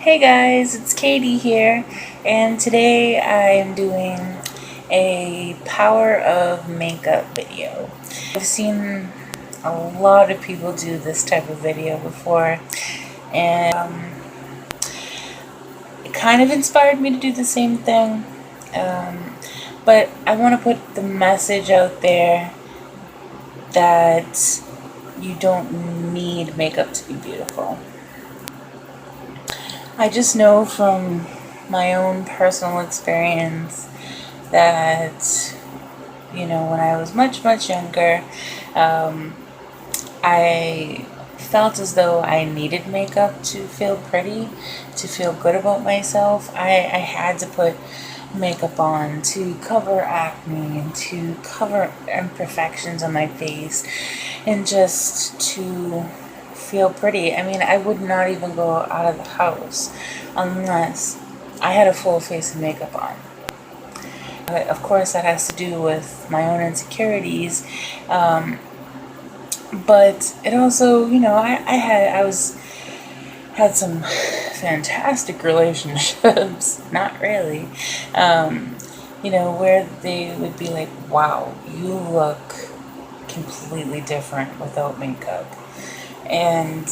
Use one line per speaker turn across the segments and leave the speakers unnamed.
Hey guys, it's Katie here, and today I'm doing a power of makeup video. I've seen a lot of people do this type of video before, and it kind of inspired me to do the same thing. But I want to put the message out there that you don't need makeup to be beautiful. I just know from my own personal experience that, when I was much, much younger, I felt as though I needed makeup to feel pretty, to feel good about myself. I had to put makeup on to cover acne and to cover imperfections on my face and just to feel pretty. I mean, I would not even go out of the house unless I had a full face of makeup on. Of course, that has to do with my own insecurities, but it also, had some fantastic relationships. Not really, where they would be like, "Wow, you look completely different without makeup," and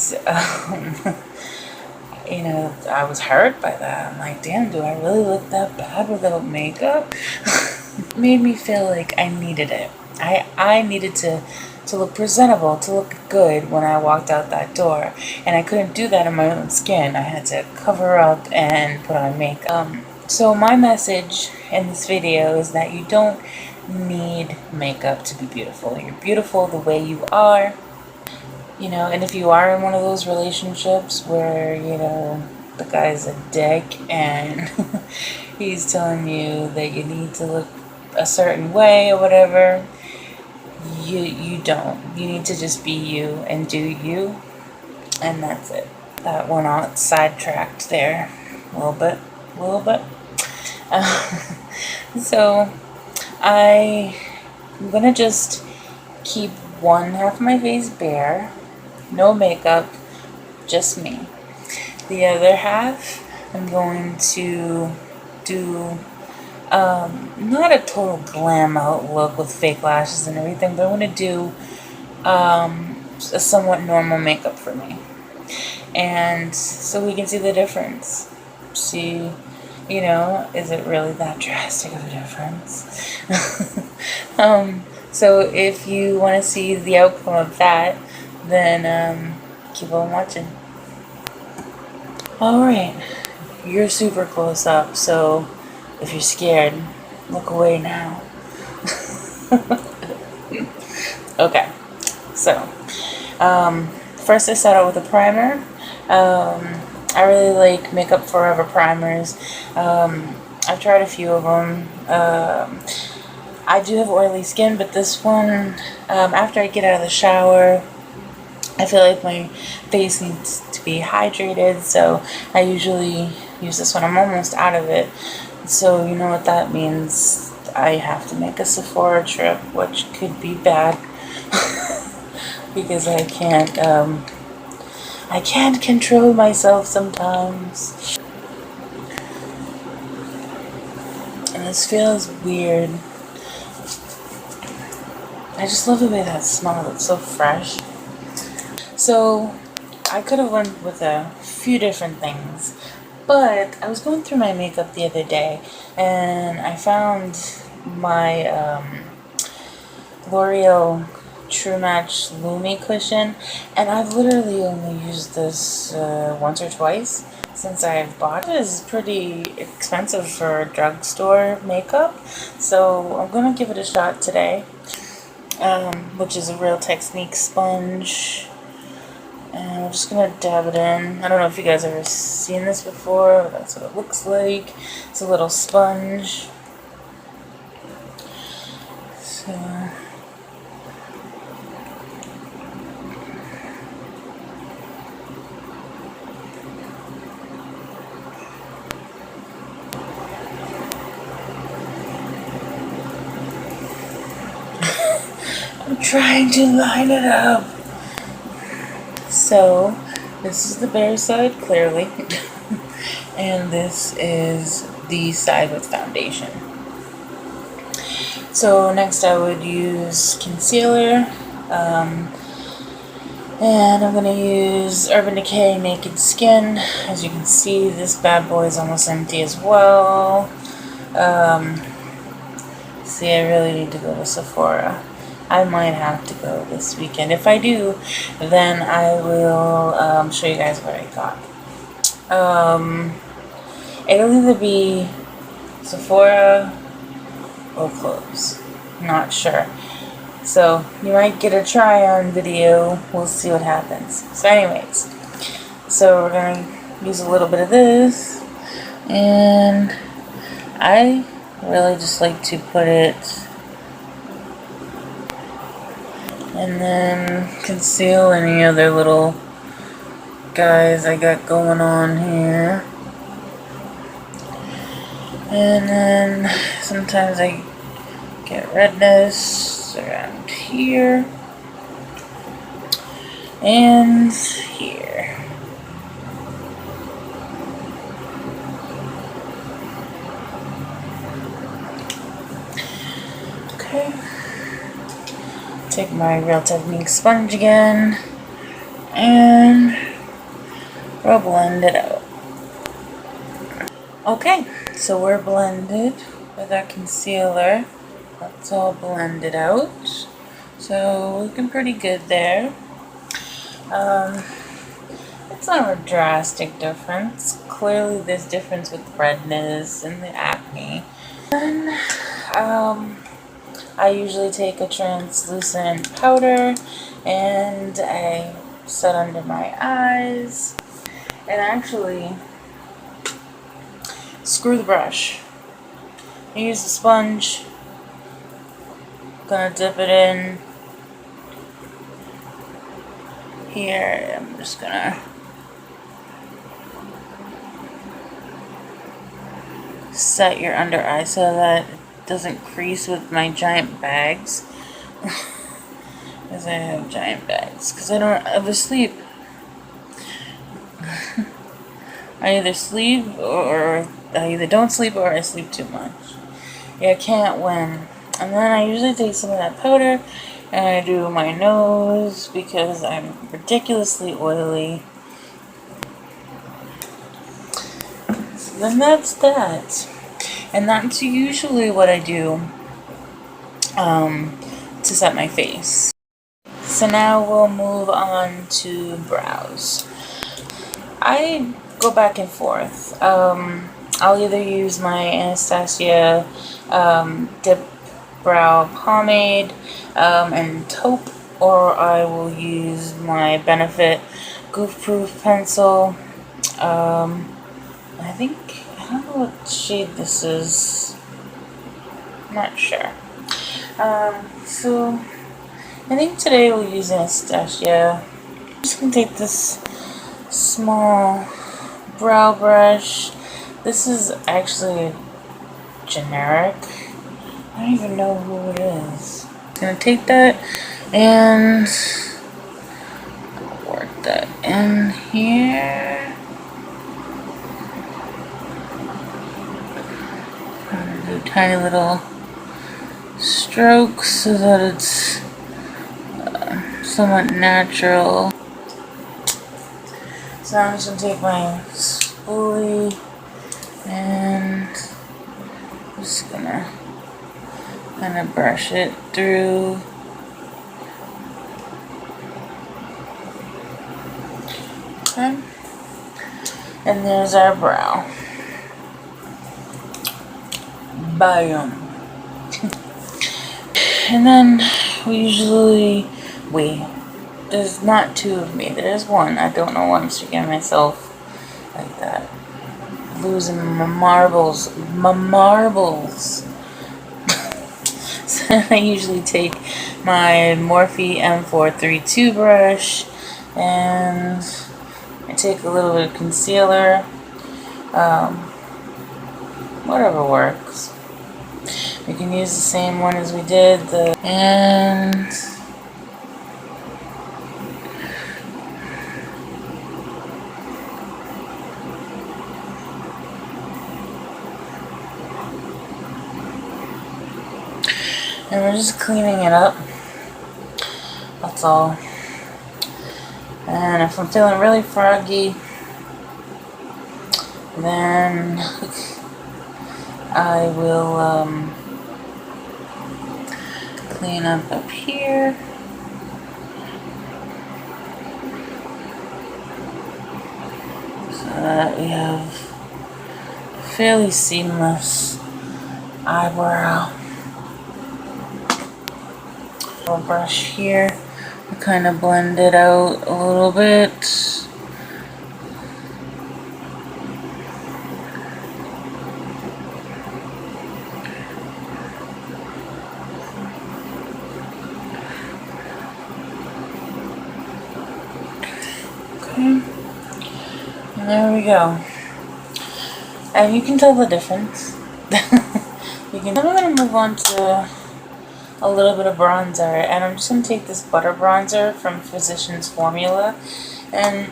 I was hurt by that. I'm like, damn, do I really look that bad without makeup? It made me feel like I needed it. I needed to look presentable, to look good when I walked out that door. And I couldn't do that in my own skin. I had to cover up and put on makeup. So my message in this video is that you don't need makeup to be beautiful. You're beautiful the way you are. And if you are in one of those relationships where, the guy's a dick and he's telling you that you need to look a certain way or whatever, you don't. You need to just be you and do you, and that's it. That went on sidetracked there a little bit. So I'm gonna just keep one half of my face bare, no makeup, just me. The other half, I'm going to do not a total glam out look with fake lashes and everything, but I'm going to do a somewhat normal makeup for me. And so we can see the difference. See, is it really that drastic of a difference? So if you want to see the outcome of that, then keep on watching. Alright, you're super close up, so if you're scared, look away now. Okay, so first I start out with a primer. I really like Makeup Forever primers. I've tried a few of them. I do have oily skin, but this one, after I get out of the shower, I feel like my face needs to be hydrated, so I usually use this one. I'm almost out of it, so you know what that means. I have to make a Sephora trip, which could be bad because I can't control myself sometimes. And this feels weird. I just love the way that smells. It's so fresh. So I could have went with a few different things, but I was going through my makeup the other day and I found my L'Oreal True Match Lumi cushion, and I've literally only used this once or twice since I've bought it. It's pretty expensive for drugstore makeup, so I'm gonna give it a shot today, which is a Real Technique sponge. And I'm just going to dab it in. I don't know if you guys ever seen this before, but that's what it looks like. It's a little sponge. So I'm trying to line it up. So this is the bare side, clearly. and this is the side with foundation. So next I would use concealer, and I'm going to use Urban Decay Naked Skin. As you can see, this bad boy is almost empty as well. See, I really need to go to Sephora. I might have to go this weekend. If I do, then I will show you guys what I got. It'll either be Sephora or Clothes. Not sure. So you might get a try on video. We'll see what happens. So anyways, so we're going to use a little bit of this. And I really just like to put it and then conceal any other little guys I got going on here. And then sometimes I get redness around here and here. Okay. Take my Real Technique sponge again and we'll blend it out. Okay, so we're blended with our concealer. That's all blended out. So looking pretty good there. It's not a drastic difference. Clearly there's difference with redness and the acne. Then I usually take a translucent powder and I set under my eyes and actually screw the brush. I use the sponge. Gonna dip it in here. I'm just gonna set your under eye so that it doesn't crease with my giant bags. Because I have giant bags. Because I don't ever sleep. I either sleep or I either don't sleep or I sleep too much. Yeah, I can't win. And then I usually take some of that powder and I do my nose because I'm ridiculously oily. So then that's that. And that's usually what I do to set my face. So now we'll move on to brows. I go back and forth. I'll either use my Anastasia Dip Brow Pomade and taupe, or I will use my Benefit Goof Proof Pencil. I think, I don't know what shade this is. I'm not sure. So I think today we'll use Anastasia. I'm just going to take this small brow brush. This is actually generic. I don't even know who it is. I'm going to take that and work that in here. I'm going to do tiny little strokes so that it's somewhat natural. So I'm just going to take my spoolie and I'm just going to kind of brush it through. Okay. And there's our brow. Bam. And then we usually, there's not two of me, there's one. I don't know why I'm sticking myself like that. Losing my marbles. So I usually take my Morphe M432 brush and I take a little bit of concealer. Whatever works. We can use the same one as we did, and And we're just cleaning it up. That's all. And if I'm feeling really froggy, then I will clean up here. So that we have fairly seamless eyebrow. Little brush here to kind of blend it out a little bit. Okay, and there we go. And you can tell the difference. I'm going to move on to a little bit of bronzer, and I'm just going to take this butter bronzer from Physicians Formula, and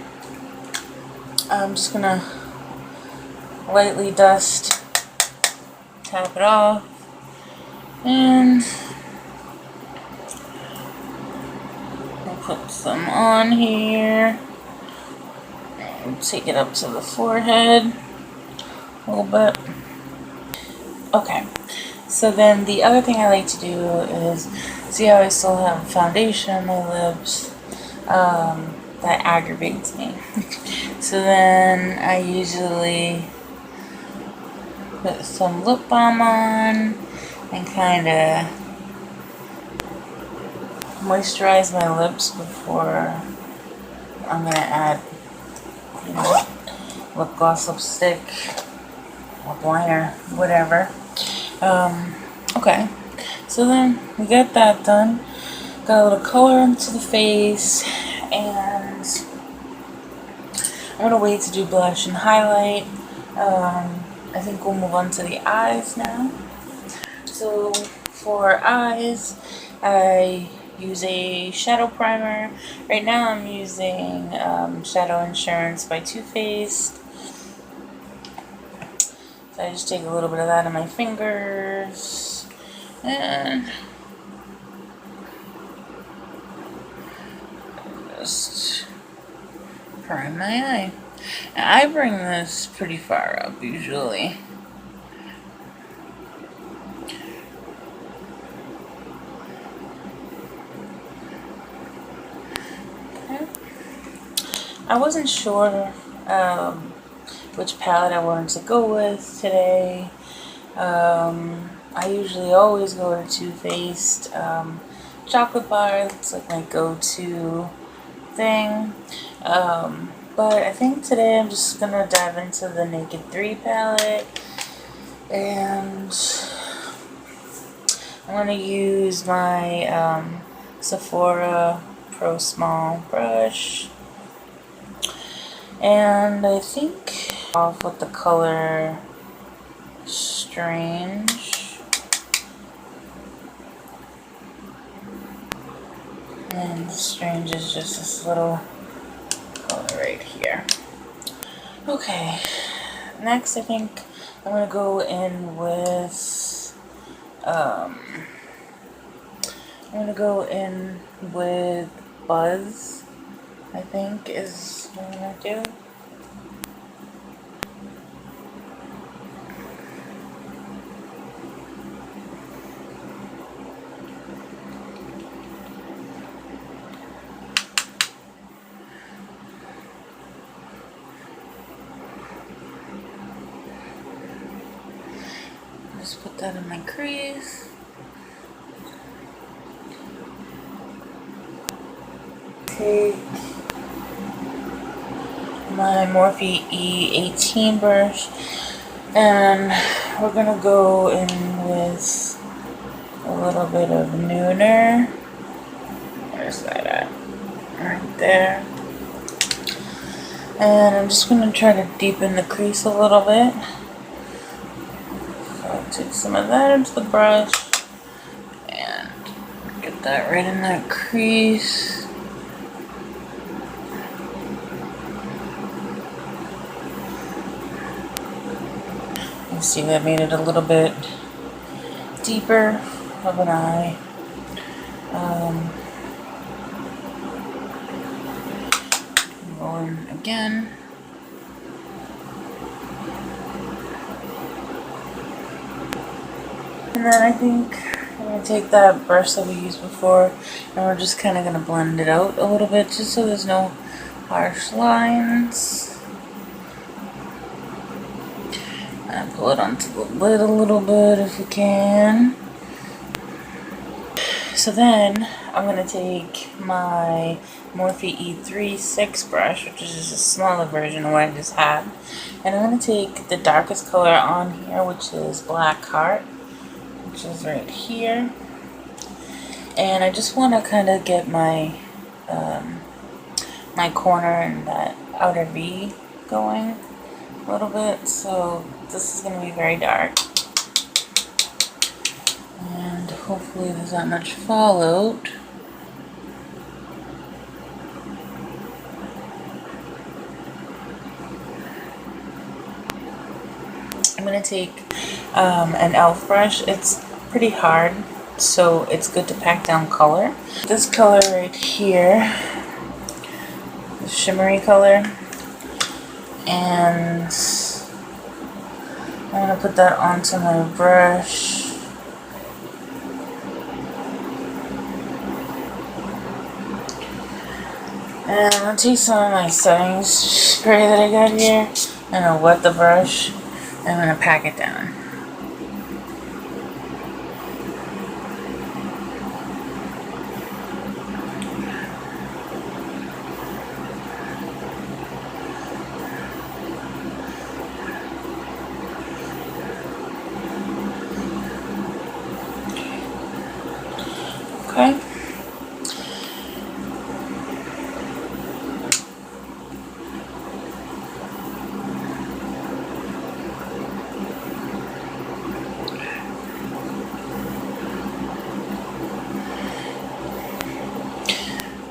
I'm just going to lightly dust, tap it off, and I'll put some on here, and take it up to the forehead a little bit. Okay, so then the other thing I like to do is, see how I still have foundation on my lips? That aggravates me. So then I usually put some lip balm on and kind of moisturize my lips before I'm going to add, you know, lip gloss, lipstick, lip liner, whatever. Okay, so then we got that done. Got a little color into the face, and I'm going to wait to do blush and highlight. I think we'll move on to the eyes now. So for eyes, I use a shadow primer. Right now I'm using Shadow Insurance by Too Faced. So I just take a little bit of that on my fingers and just prime my eye. Now, I bring this pretty far up usually. Okay. I wasn't sure which palette I wanted to go with today. I usually always go to Too Faced chocolate bar. It's like my go-to thing. But I think today I'm just gonna dive into the Naked 3 palette, and I'm gonna use my Sephora Pro Small brush, and I think off with the color Strange, and Strange is just this little color right here. Okay, next I think I'm gonna go in with Buzz, I think is what I'm gonna do. Just put that in my crease. Take my Morphe E18 brush, and we're gonna go in with a little bit of Nooner. Where's that at? Right there. And I'm just gonna try to deepen the crease a little bit. Take some of that into the brush and get that right in that crease. You see that made it a little bit deeper. of an eye. Roll in again. And then I think I'm going to take that brush that we used before and we're just kind of going to blend it out a little bit just so there's no harsh lines. And pull it onto the lid a little bit if we can. So then I'm going to take my Morphe E36 brush, which is just a smaller version of what I just had. And I'm going to take the darkest color on here, which is Black Heart, which is right here. And I just want to kind of get my my corner and that outer V going a little bit. So this is going to be very dark. And hopefully there's not much fallout. I'm going to take an e.l.f. brush. It's pretty hard, so it's good to pack down color. This color right here, the shimmery color, and I'm going to put that onto my brush. And I'm going to take some of my setting spray that I got here, and I'll wet the brush, and I'm going to pack it down. Okay.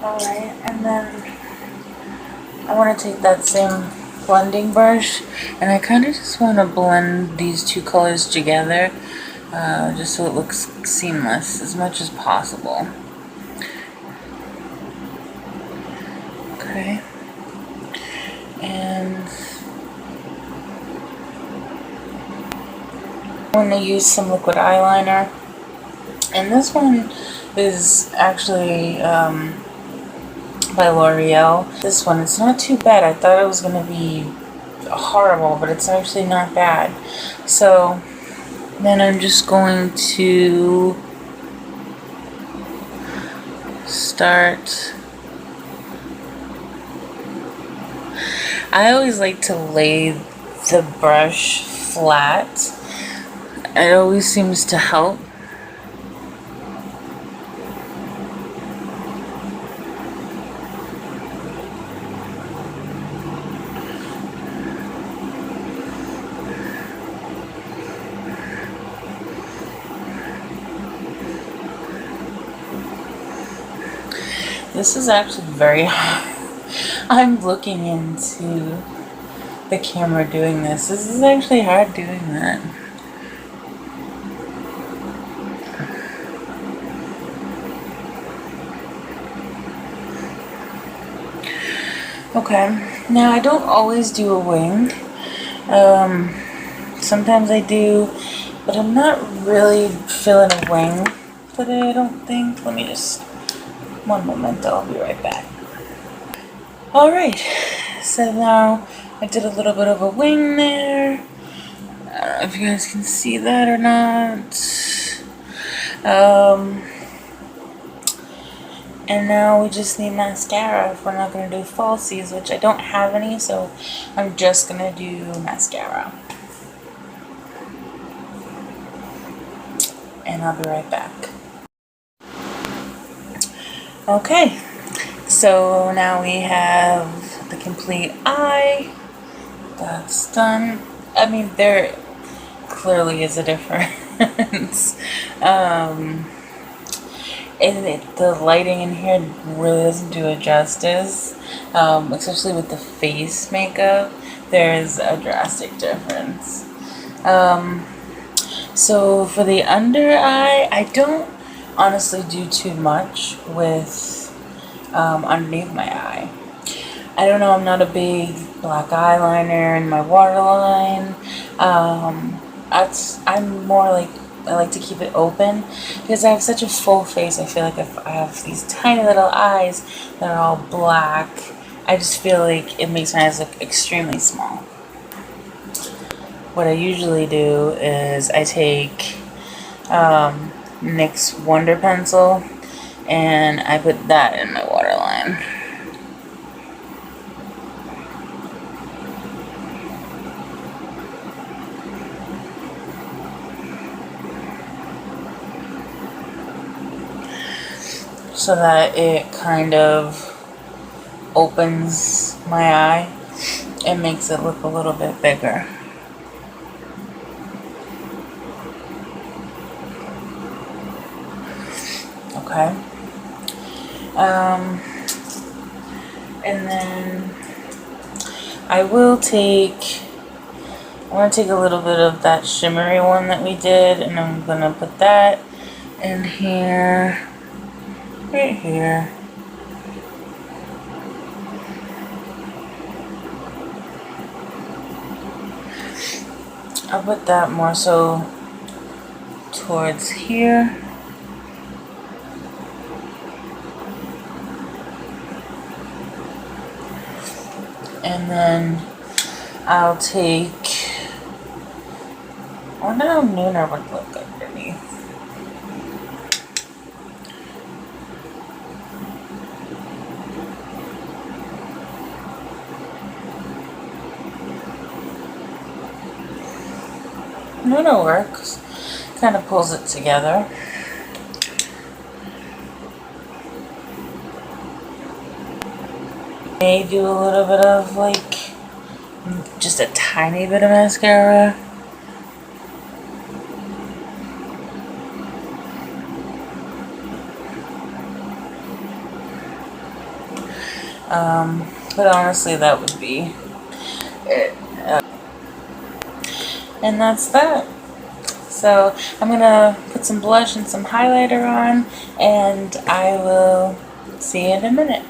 Alright, and then I want to take that same blending brush and I kind of just want to blend these two colors together just so it looks seamless as much as possible. Okay, and I'm going to use some liquid eyeliner, and this one is actually by L'Oreal. This one, it's not too bad. I thought it was going to be horrible, but it's actually not bad. So then I'm just going to start. I always like to lay the brush flat. It always seems to help. This is actually very hard. I'm looking into the camera doing this. This is actually hard doing that. Okay, now I don't always do a wing. Sometimes I do, but I'm not really feeling a wing today, I don't think. Let me just, one moment, I'll be right back. Alright, so now I did a little bit of a wing there. I don't know if you guys can see that or not. And now we just need mascara if we're not going to do falsies, which I don't have any, so I'm just going to do mascara. And I'll be right back. Okay, so now we have the complete eye. That's done. I mean, there clearly is a difference. The lighting in here really doesn't do it justice, especially with the face makeup. There is a drastic difference. So for the under eye, I don't honestly do too much with underneath my eye. I don't know, I'm not a big black eyeliner in my waterline. I'm more like, I like to keep it open because I have such a full face. I feel like if I have these tiny little eyes that are all black, I just feel like it makes my eyes look extremely small. What I usually do is I take NYX Wonder Pencil and I put that in my waterline. So that it kind of opens my eye and makes it look a little bit bigger. Okay. And then I want to take a little bit of that shimmery one that we did, and I'm gonna put that in here, right here. I'll put that more so towards here. And then I'll take, I wonder how Nooner would look underneath. Nooner works, kind of pulls it together. May do a little bit of like, just a tiny bit of mascara. But honestly, that would be it. And that's that. So I'm gonna put some blush and some highlighter on, and I will see you in a minute.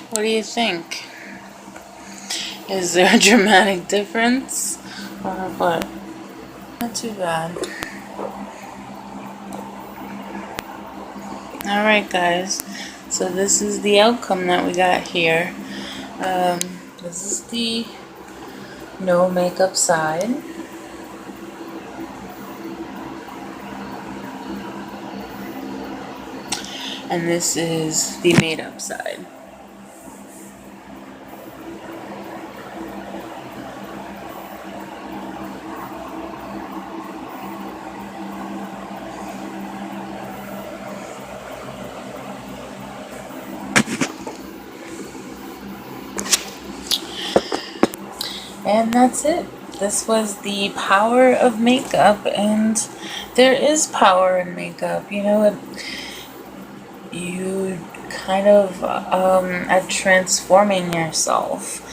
What do you think? Is there a dramatic difference? Or what? Not too bad. Alright guys, so this is the outcome that we got here. This is the no makeup side. And this is the made up side. And that's it. This was the power of makeup, and there is power in makeup. You know, you kind of are transforming yourself.